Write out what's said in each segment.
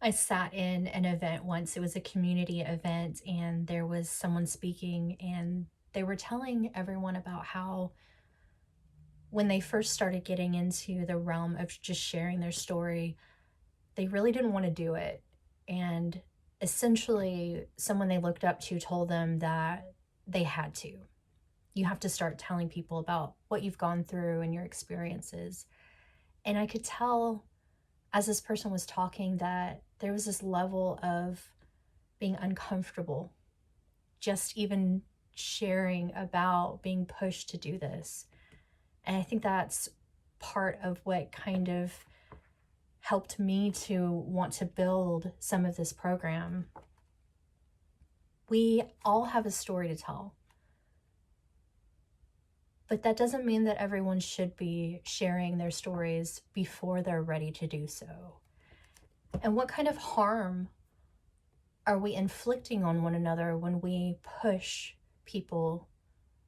I sat in an event once. It was a community event, and there was someone speaking, and they were telling everyone about how when they first started getting into the realm of just sharing their story, they really didn't want to do it. And essentially, someone they looked up to told them that they had to. You have to start telling people about what you've gone through and your experiences. And I could tell as this person was talking that there was this level of being uncomfortable, just even sharing about being pushed to do this. And I think that's part of what kind of helped me to want to build some of this program. We all have a story to tell, but that doesn't mean that everyone should be sharing their stories before they're ready to do so. And what kind of harm are we inflicting on one another when we push people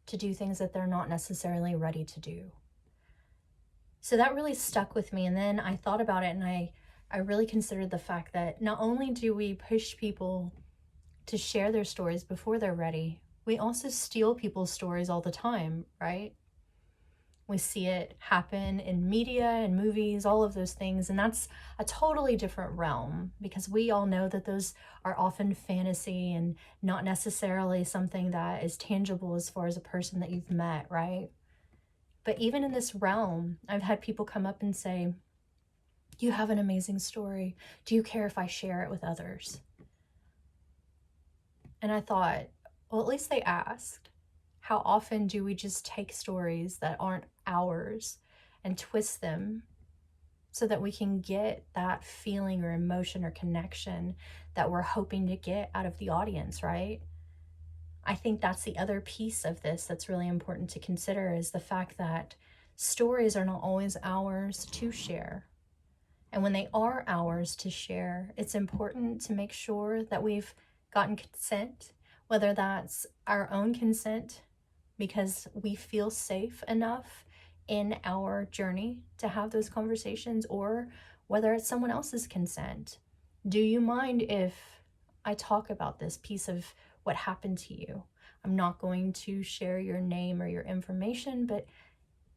to do things that they're not necessarily ready to do? So that really stuck with me. And then I thought about it, and I really considered the fact that not only do we push people to share their stories before they're ready, we also steal people's stories all the time, right? We see it happen in media and movies, all of those things. And that's a totally different realm because we all know that those are often fantasy and not necessarily something that is tangible as far as a person that you've met, right? But even in this realm, I've had people come up and say, "You have an amazing story. Do you care if I share it with others?" And I thought, well, at least they asked. How often do we just take stories that aren't ours and twist them so that we can get that feeling or emotion or connection that we're hoping to get out of the audience, right? I think that's the other piece of this that's really important to consider is the fact that stories are not always ours to share. And when they are ours to share, it's important to make sure that we've gotten consent, whether that's our own consent because we feel safe enough in our journey to have those conversations, or whether it's someone else's consent. Do you mind if I talk about this piece of what happened to you? I'm not going to share your name or your information, but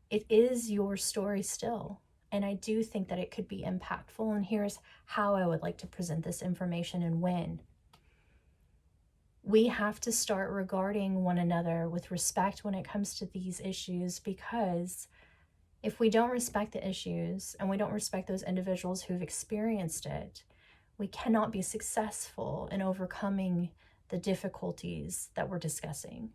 it is your story still. And I do think that it could be impactful. And here's how I would like to present this information and when. We have to start regarding one another with respect when it comes to these issues, because if we don't respect the issues and we don't respect those individuals who've experienced it, we cannot be successful in overcoming the difficulties that we're discussing.